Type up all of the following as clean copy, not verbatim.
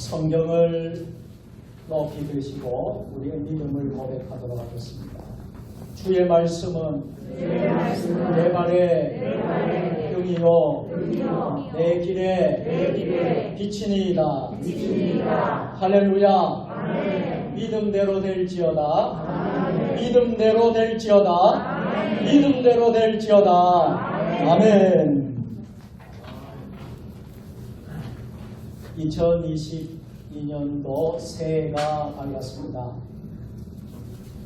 성경을 높이 드시고 우리의 믿음을 고백하도록 하겠습니다. 주의 말씀은 내 발에 등이요 내 길에 빛이니이다. 할렐루야. 믿음대로 될지어다. 믿음대로 될지어다. 믿음대로 될지어다. 아멘. 2022년도 새해가 밝았습니다.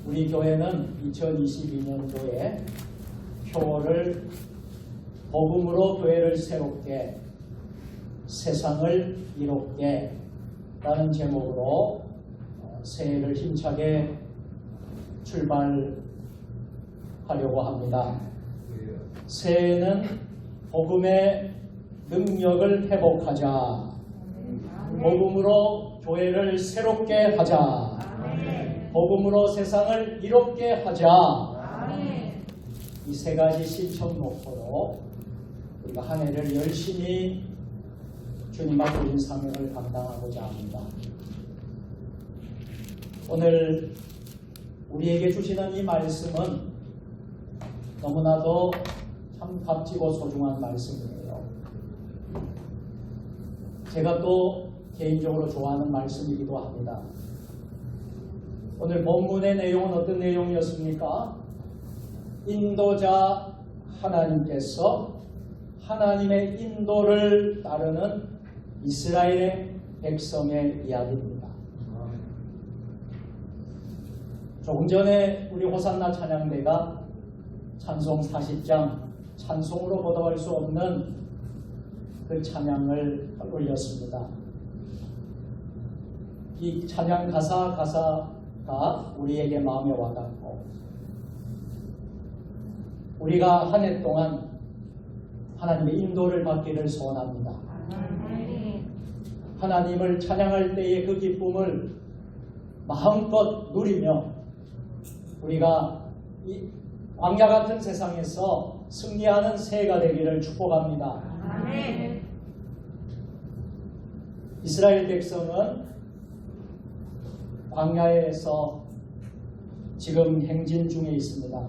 우리 교회는 2022년도에 표어를 복음으로 교회를 새롭게 세상을 이롭게 라는 제목으로 새해를 힘차게 출발하려고 합니다. 새해는 복음의 능력을 회복하자, 복음으로 교회를 새롭게 하자, 복음으로 세상을 이롭게 하자, 이 세 가지 실천 목표로 우리가 한 해를 열심히 주님 앞에 주신 사명을 감당하고자 합니다. 오늘 우리에게 주시는 이 말씀은 너무나도 참 값지고 소중한 말씀이에요. 제가 또 개인적으로 좋아하는 말씀이기도 합니다. 오늘 본문의 내용은 어떤 내용이었습니까? 인도자 하나님께서 하나님의 인도를 따르는 이스라엘의 백성의 이야기입니다. 조금 전에 우리 호산나 찬양대가 찬송 40장 찬송으로 보답할 수 없는 그 찬양을 올렸습니다. 이 찬양 가사가 우리에게 마음에 와닿고 우리가 한 해 동안 하나님의 인도를 받기를 소원합니다. 하나님을 찬양할 때의 그 기쁨을 마음껏 누리며 우리가 이 광야 같은 세상에서 승리하는 새해가 되기를 축복합니다. 이스라엘 백성은 광야에서 지금 행진 중에 있습니다.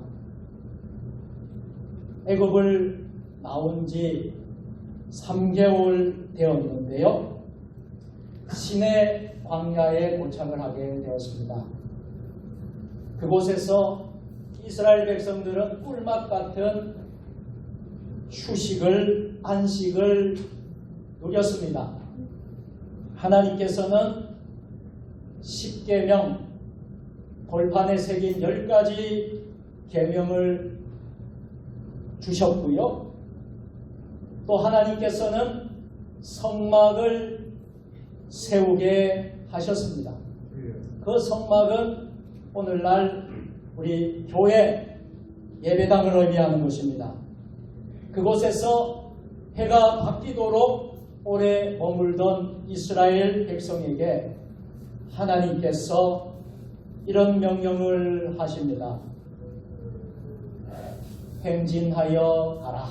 애굽을 나온 지 3개월 되었는데요. 시내 광야에 도착을 하게 되었습니다. 그곳에서 이스라엘 백성들은 꿀맛 같은 휴식을, 안식을 누렸습니다. 하나님께서는 10계명, 돌판에 새긴 10가지 계명을 주셨고요. 또 하나님께서는 성막을 세우게 하셨습니다. 그 성막은 오늘날 우리 교회 예배당을 의미하는 것입니다. 그곳에서 해가 바뀌도록 오래 머물던 이스라엘 백성에게 하나님께서 이런 명령을 하십니다. 행진하여 가라.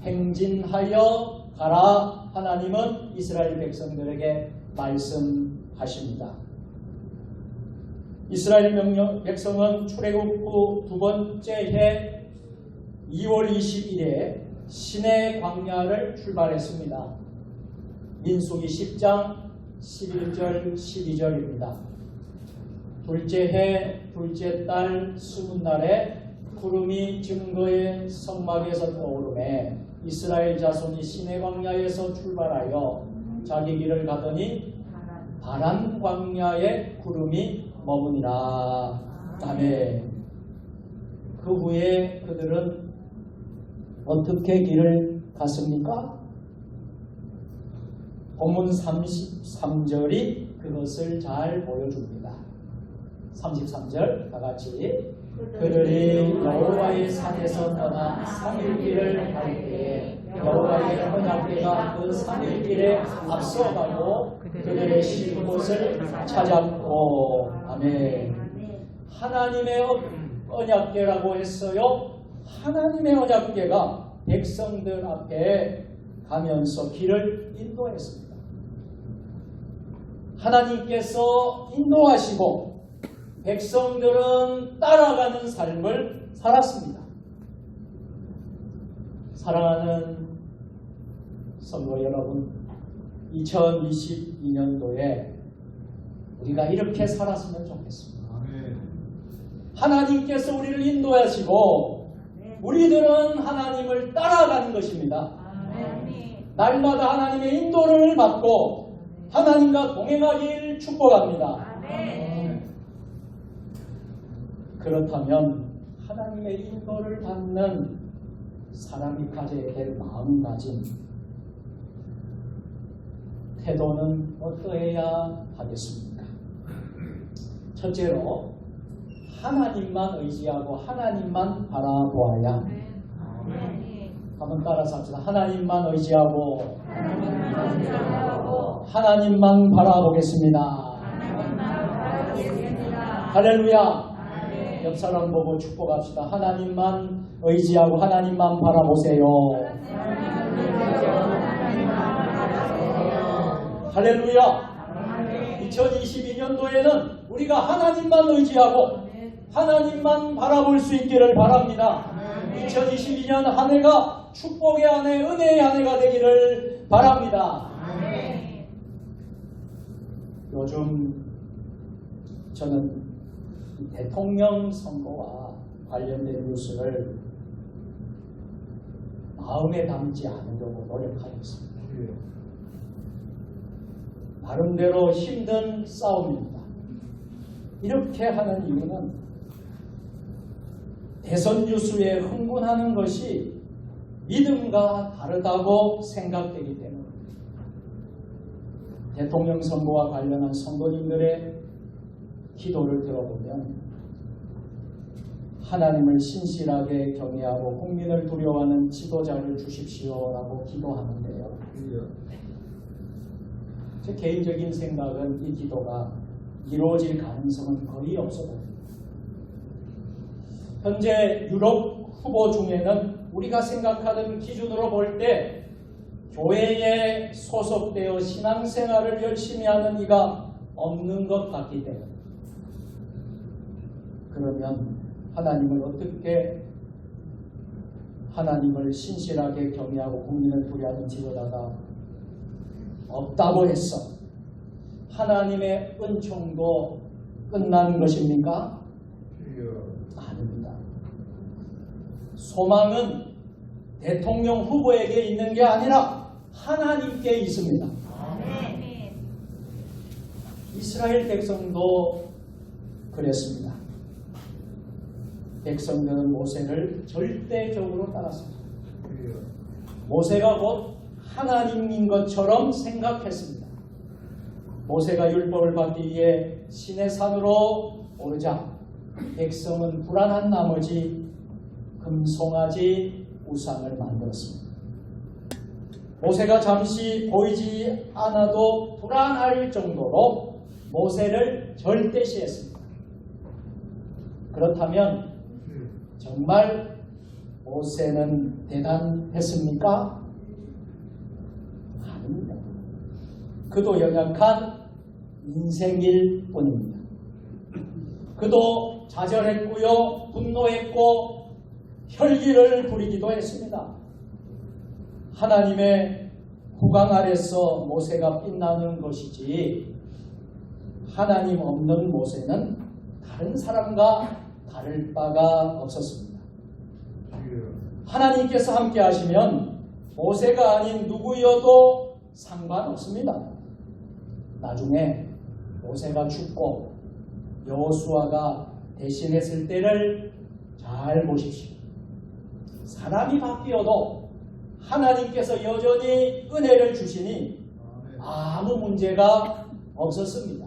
행진하여 가라. 하나님은 이스라엘 백성들에게 말씀하십니다. 이스라엘 백성은 출애굽 후 두 번째 해 2월 20일에 시내 광야를 출발했습니다. 민수기 10장 11절 12절입니다. 둘째 해 둘째 달 수문날에 구름이 증거의 성막에서 떠오르매 이스라엘 자손이 시내 광야에서 출발하여 자기 길을 가더니 바란 광야에 구름이 머무니라. 아멘. 그 후에 그들은 어떻게 길을 갔습니까? 본문 33절이 그것을 잘 보여줍니다. 33절 다같이 그들이 여호와의 산에서 떠나 3일 길을 갈 때에 여호와의 언약궤가 그 3일 길에 앞서가고 그들의 쉴 곳을 찾았고. 아멘. 하나님의 언약궤라고 했어요. 하나님의 언약궤가 백성들 앞에 가면서 길을 인도했습니다. 하나님께서 인도하시고 백성들은 따라가는 삶을 살았습니다. 사랑하는 성도 여러분, 2022년도에 우리가 이렇게 살았으면 좋겠습니다. 하나님께서 우리를 인도하시고 우리들은 하나님을 따라가는 것입니다. 날마다 하나님의 인도를 받고 하나님과 동행하길 축복합니다. 그렇다면 하나님의 인도를 받는 사람이 가져야 될 마음가짐, 태도는 어떠해야 하겠습니까? 첫째로 하나님만 의지하고 하나님만 바라보아야. 한번 따라서 합시다. 하나님만 의지하고 하나님만 바라보겠습니다. 할렐루야. 옆 사람 보고 축복합시다. 하나님만 의지하고 하나님만 바라보세요. 할렐루야. 2022년도에는 우리가 하나님만 의지하고 하나님만 바라볼 수 있기를 바랍니다. 2022년 한 해가 축복의 한 해, 은혜의 한 해가 되기를 바랍니다. 요즘 저는 대통령 선거와 관련된 뉴스를 마음에 담지 않으려고 노력하고 있습니다. 나름대로 힘든 싸움입니다. 이렇게 하는 이유는 대선 뉴스에 흥분하는 것이 믿음과 다르다고 생각되기 때문입니다. 대통령 선거와 관련한 선거인들의 기도를 들어보면 하나님을 신실하게 경외하고 국민을 두려워하는 지도자를 주십시오라고 기도하는데요. 제 개인적인 생각은 이 기도가 이루어질 가능성은 거의 없어 보입니다. 현재 유럽 후보 중에는 우리가 생각하는 기준으로 볼 때 교회에 소속되어 신앙생활을 열심히 하는 이가 없는 것 같기 때문에, 그러면 하나님을 어떻게, 하나님을 신실하게 경외하고 국민을 두려워하는 지도자가 없다고 했어 하나님의 은총도 끝난 것입니까? 아닙니다. 소망은 대통령 후보에게 있는 게 아니라 하나님께 있습니다. 이스라엘 백성도 그랬습니다. 백성들은 모세를 절대적으로 따랐습니다. 모세가 곧 하나님인 것처럼 생각했습니다. 모세가 율법을 받기 위해 시내산으로 오르자 백성은 불안한 나머지 금송아지 우상을 만들었습니다. 모세가 잠시 보이지 않아도 불안할 정도로 모세를 절대시했습니다. 그렇다면 정말 모세는 대단했습니까? 아닙니다. 그도 연약한 인생일 뿐입니다. 그도 좌절했고요, 분노했고 혈기를 부리기도 했습니다. 하나님의 후광 아래서 모세가 빛나는 것이지 하나님 없는 모세는 다른 사람과 다를 바가 없었습니다. 하나님께서 함께 하시면 모세가 아닌 누구여도 상관없습니다. 나중에 모세가 죽고 여호수아가 대신했을 때를 잘 보십시오. 사람이 바뀌어도 하나님께서 여전히 은혜를 주시니 아무 문제가 없었습니다.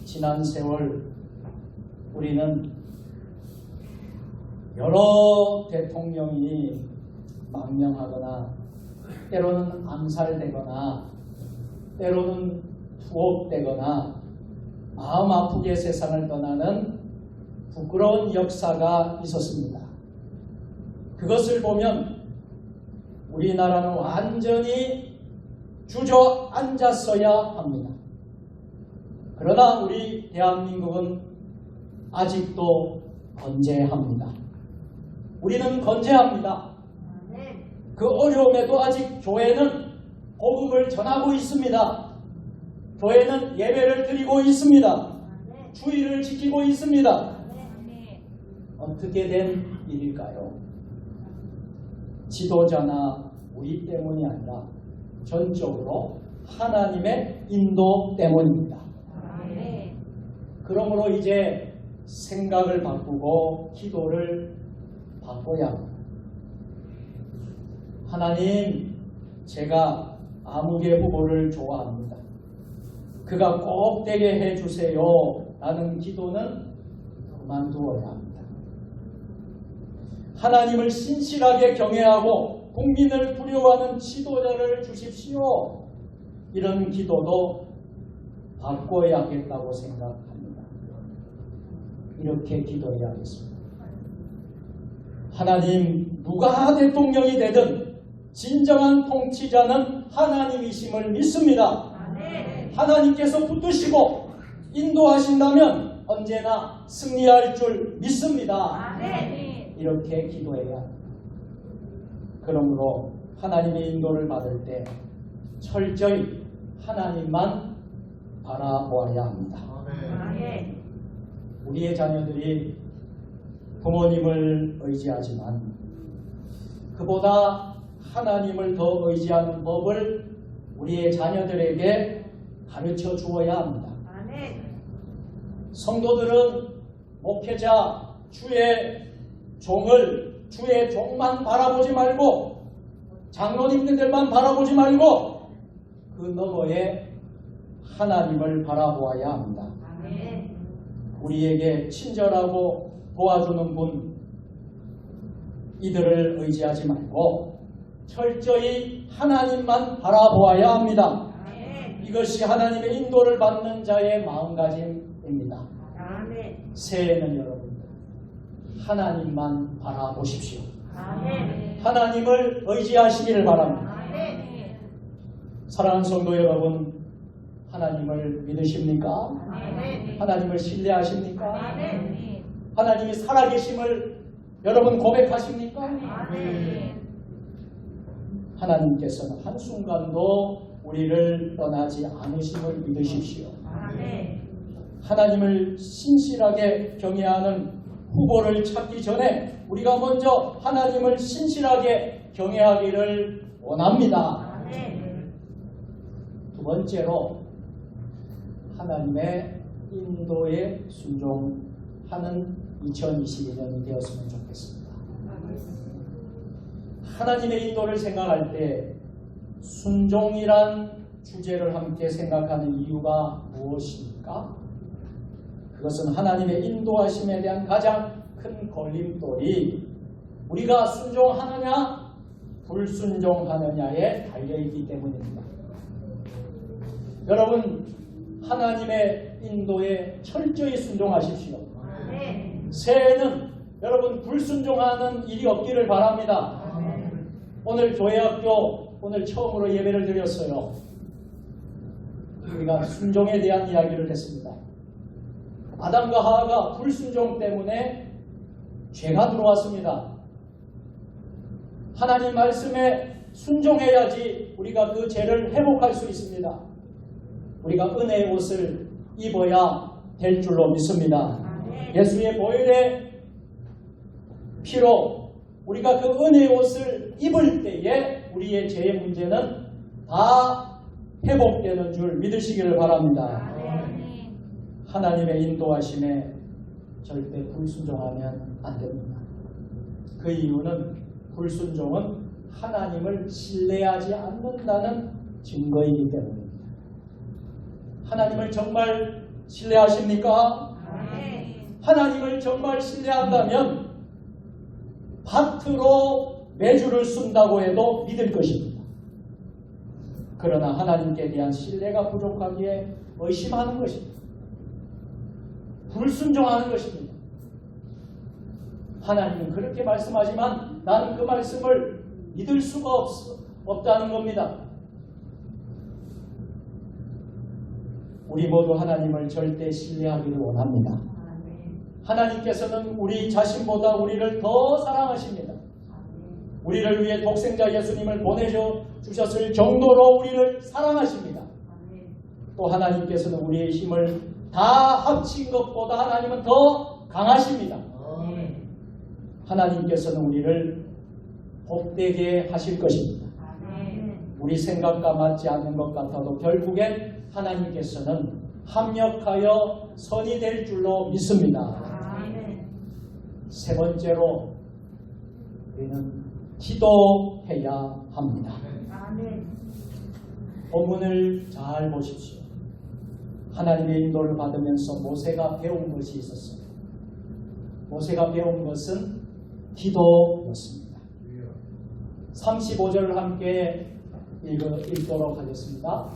지난 세월 우리는 여러 대통령이 망명하거나 때로는 암살되거나 때로는 투옥되거나 마음 아프게 세상을 떠나는 부끄러운 역사가 있었습니다. 그것을 보면 우리나라는 완전히 주저앉았어야 합니다. 그러나 우리 대한민국은 아직도 건재합니다. 우리는 건재합니다. 그 어려움에도 아직 교회는 복음을 전하고 있습니다. 교회는 예배를 드리고 있습니다. 주의를 지키고 있습니다. 어떻게 된 일일까요? 지도자나 우리 때문이 아니라 전적으로 하나님의 인도 때문입니다. 그러므로 이제 생각을 바꾸고 기도를 바꿔야 합니다. 하나님, 제가 아무개 후보를 좋아합니다. 그가 꼭 되게 해주세요 라는 기도는 그만두어야 합니다. 하나님을 신실하게 경외하고 국민을 두려워하는 지도자를 주십시오. 이런 기도도 바꿔야겠다고 생각합니다. 이렇게 기도해야겠습니다. 하나님, 누가 대통령이 되든 진정한 통치자는 하나님이심을 믿습니다. 하나님께서 붙드시고 인도하신다면 언제나 승리할 줄 믿습니다. 이렇게 기도해야 합니다. 그러므로 하나님의 인도를 받을 때 철저히 하나님만 바라보아야 합니다. 우리의 자녀들이 부모님을 의지하지만 그보다 하나님을 더 의지하는 법을 우리의 자녀들에게 가르쳐 주어야 합니다. 성도들은 목회자, 주의 종만 바라보지 말고 장로님들만 바라보지 말고 그 너머에 하나님을 바라보아야 합니다. 우리에게 친절하고 도와주는 분, 이들을 의지하지 말고 철저히 하나님만 바라보아야 합니다. 이것이 하나님의 인도를 받는 자의 마음가짐입니다. 새해에는 여러분 하나님만 바라보십시오. 하나님을 의지하시기를 바랍니다. 사랑하는 성도 여러분, 하나님을 믿으십니까? 하나님을 신뢰하십니까? 하나님이 살아계심을 여러분 고백하십니까? 하나님께서는 한순간도 우리를 떠나지 않으심을 믿으십시오. 하나님을 신실하게 경외하는 후보를 찾기 전에 우리가 먼저 하나님을 신실하게 경외하기를 원합니다. 두 번째로 하나님의 인도에 순종하는 2022년이 되었으면 좋겠습니다. 하나님의 인도를 생각할 때 순종이란 주제를 함께 생각하는 이유가 무엇입니까? 그것은 하나님의 인도하심에 대한 가장 큰 걸림돌이 우리가 순종하느냐 불순종하느냐에 달려있기 때문입니다. 여러분, 하나님의 인도에 철저히 순종하십시오. 새해에는 여러분 불순종하는 일이 없기를 바랍니다. 오늘 교회학교 오늘 처음으로 예배를 드렸어요. 우리가 순종에 대한 이야기를 했습니다. 아담과 하와가 불순종 때문에 죄가 들어왔습니다. 하나님 말씀에 순종해야지 우리가 그 죄를 회복할 수 있습니다. 우리가 은혜의 옷을 입어야 될 줄로 믿습니다. 예수의 보혈의 피로 우리가 그 은혜의 옷을 입을 때에 우리의 죄의 문제는 다 회복되는 줄 믿으시기를 바랍니다. 하나님의 인도하심에 절대 불순종하면 안 됩니다. 그 이유는 불순종은 하나님을 신뢰하지 않는다는 증거이기 때문입니다. 하나님을 정말 신뢰하십니까? 하나님을 정말 신뢰한다면 밭으로 매주를 쓴다고 해도 믿을 것입니다. 그러나 하나님께 대한 신뢰가 부족하기에 의심하는 것입니다. 불순종하는 것입니다. 하나님은 그렇게 말씀하지만 나는 그 말씀을 믿을 수가 없다는 겁니다. 우리 모두 하나님을 절대 신뢰하기를 원합니다. 하나님께서는 우리 자신보다 우리를 더 사랑하십니다. 우리를 위해 독생자 예수님을 보내주셨을 정도로 우리를 사랑하십니다. 또 하나님께서는 우리의 힘을 다 합친 것보다 하나님은 더 강하십니다. 하나님께서는 우리를 복되게 하실 것입니다. 우리 생각과 맞지 않는 것 같아도 결국엔 하나님께서는 합력하여 선이 될 줄로 믿습니다. 세 번째로 우리는 기도해야 합니다. 본문을 잘 보십시오. 하나님의 인도를 받으면서 모세가 배운 것이 있었어요. 모세가 배운 것은 기도였습니다. 35절을 함께 읽도록 하겠습니다.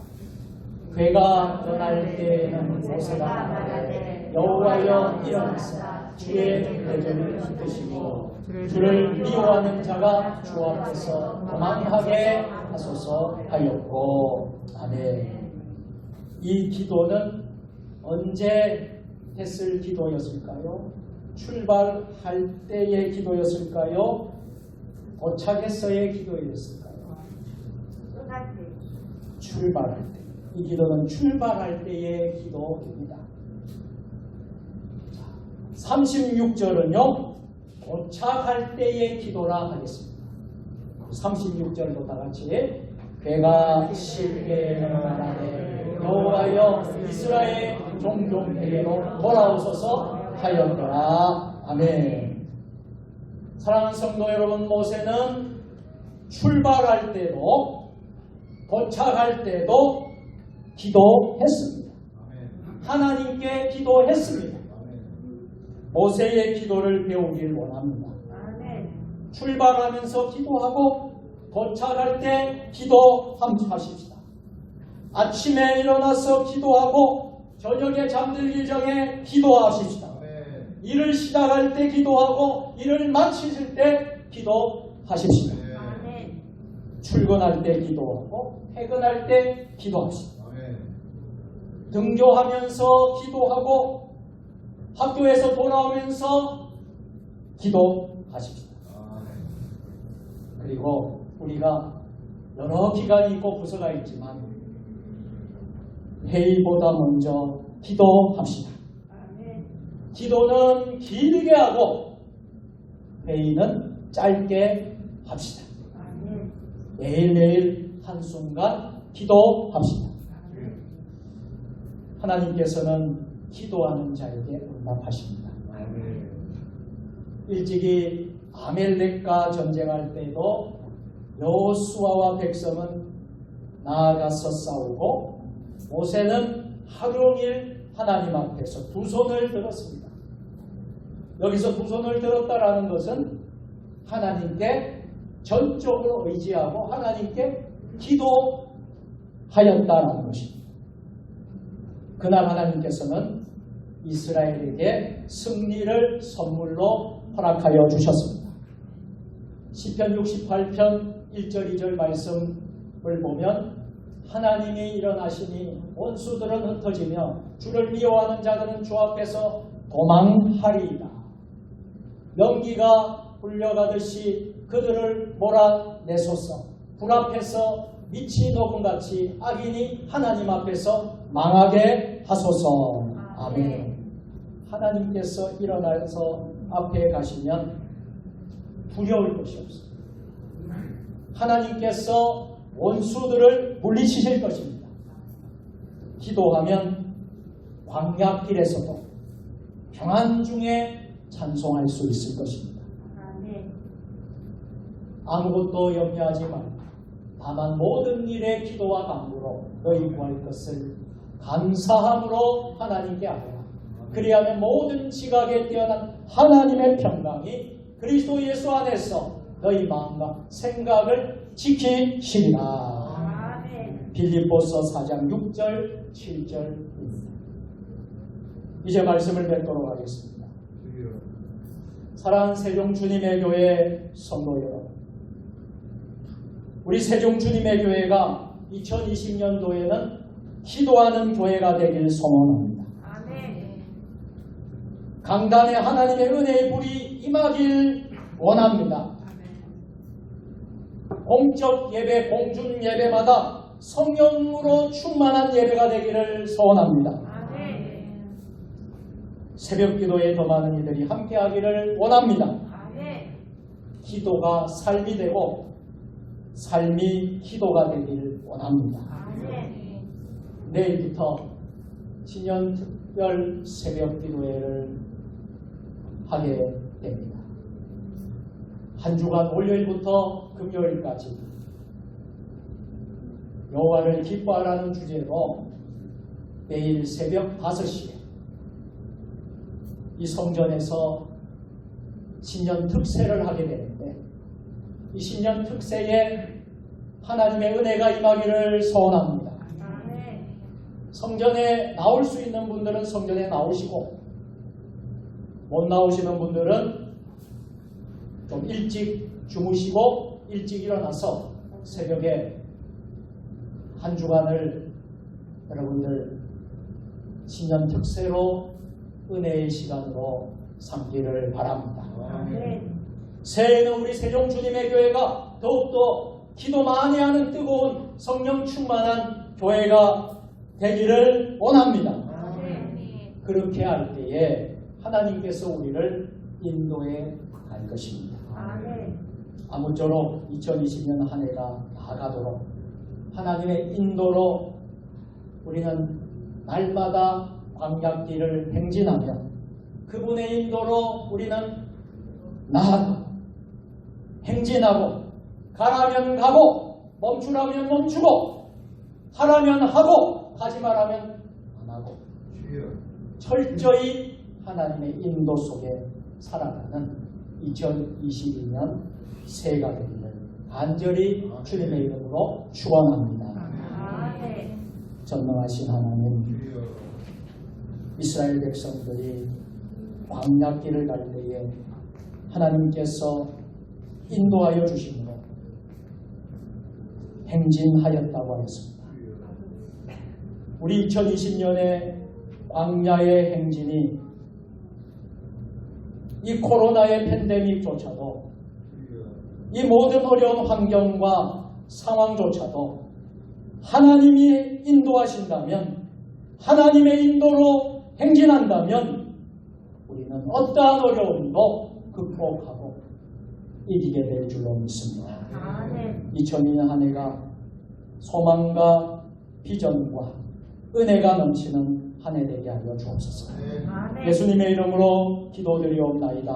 괴가 떠날 때에는 모세가 말하되 여호와여 일어나사 주의 대적을 붙드시고 주를 미워하는 자가 주 앞에서 도망하게 하소서 하였고. 아멘. 이 기도는 언제 했을 기도였을까요? 출발할 때의 기도였을까요? 도착해서의 기도였을까요? 출발할 때. 이 기도는 출발할 때의 기도입니다. 36절은요. 도착할 때의 기도라 하겠습니다. 36절도 다같이 괴가 실게 말하되 여호와여 이스라엘 종족에게로 돌아오소서 하였더라. 아멘. 사랑하는 성도 여러분, 모세는 출발할 때도 도착할 때도 기도했습니다. 하나님께 기도했습니다. 모세의 기도를 배우길 원합니다. 출발하면서 기도하고 도착할 때 기도하십시다. 아침에 일어나서 기도하고 저녁에 잠들기 전에 기도하십시다. 일을 시작할 때 기도하고 일을 마치실 때 기도하십시다. 출근할 때 기도하고 퇴근할 때 기도하십시다. 등교하면서 기도하고 학교에서 돌아오면서 기도하십시다. 그리고 우리가 여러 기간이 있고 부서가 있지만 회의보다 먼저 기도합시다. 기도는 길게 하고 회의는 짧게 합시다. 매일매일 한순간 기도합시다. 하나님께서는 기도하는 자에게 응답하십니다. 일찍이 아멜렉과 전쟁할 때도 여호수아와 백성은 나아가서 싸우고 모세는 하루 종일 하나님 앞에서 두 손을 들었습니다. 여기서 두 손을 들었다라는 것은 하나님께 전적으로 의지하고 하나님께 기도하였다라는 것입니다. 그날 하나님께서는 이스라엘에게 승리를 선물로 허락하여 주셨습니다. 시편 68편 1절 2절 말씀을 보면 하나님이 일어나시니 원수들은 흩어지며 주를 미워하는 자들은 주 앞에서 도망하리이다. 연기가 불려가듯이 그들을 몰아내소서. 불 앞에서 빛이 녹음같이 악인이 하나님 앞에서 망하게 하소서. 아멘. 하나님께서 일어나서 앞에 가시면 두려울 것이 없습니다. 하나님께서 원수들을 물리치실 것입니다. 기도하면 광야길에서도 평안 중에 찬송할 수 있을 것입니다. 아무것도 염려하지 말고 다만 모든 일에 기도와 간구로 너희 구할 것을 감사함으로 하나님께 아뢰라. 그리하면 모든 지각에 뛰어난 하나님의 평강이 그리스도 예수 안에서 너희 마음과 생각을 지키시리라. 빌립보서 4장 6절 7절입니다. 이제 말씀을 뵙도록 하겠습니다. 사랑하는 세종 주님의 교회 성도 여러분, 우리 세종 주님의 교회가 2020년도에는 기도하는 교회가 되길 소원합니다. 강단에 하나님의 은혜의 불이 임하길 원합니다. 공적 예배, 공중 예배마다 성령으로 충만한 예배가 되기를 소원합니다. 새벽 기도에 더 많은 이들이 함께하기를 원합니다. 기도가 삶이 되고 삶이 기도가 되기를 원합니다. 내일부터 신년 특별 새벽 기도회를 하게 됩니다. 한 주간 월요일부터 금요일까지 여호와를 기뻐하라는 주제로 매일 새벽 5시에 이 성전에서 신년 특세를 하게 되는데, 이 신년 특세에 하나님의 은혜가 임하기를 소원합니다. 성전에 나올 수 있는 분들은 성전에 나오시고, 못 나오시는 분들은 좀 일찍 주무시고 일찍 일어나서 새벽에 한 주간을 여러분들 신년 특세로 은혜의 시간으로 삼기를 바랍니다. 새해에는 우리 세종 주님의 교회가 더욱더 기도 많이 하는 뜨거운 성령 충만한 교회가 되기를 원합니다. 그렇게 할 때에 하나님께서 우리를 인도해 갈 것입니다. 아무쪼록 2020년 한 해가 나아가도록 하나님의 인도로 우리는 날마다 광야길을 행진하며 그분의 인도로 우리는 나아가 행진하고, 가라면 가고 멈추라면 멈추고 하라면 하고 하지 말라면 안 하고 철저히 하나님의 인도 속에 살아가는 2022년 새해가 되기를 간절히 주님의 이름으로 축원합니다. 전능하신 하나님, 이스라엘 백성들이 광야길을 갈 때에 하나님께서 인도하여 주심으로 행진하였다고 하였습니다. 우리 2020년의 광야의 행진이 이 코로나의 팬데믹조차도, 이 모든 어려운 환경과 상황조차도 하나님이 인도하신다면, 하나님의 인도로 행진한다면 우리는 어떠한 어려움도 극복하고 이기게 될 줄로 믿습니다. 2002년 한 해가 소망과 비전과 은혜가 넘치는 한 해 되게 하여 주옵소서. 예수님의 이름으로 기도드리옵나이다.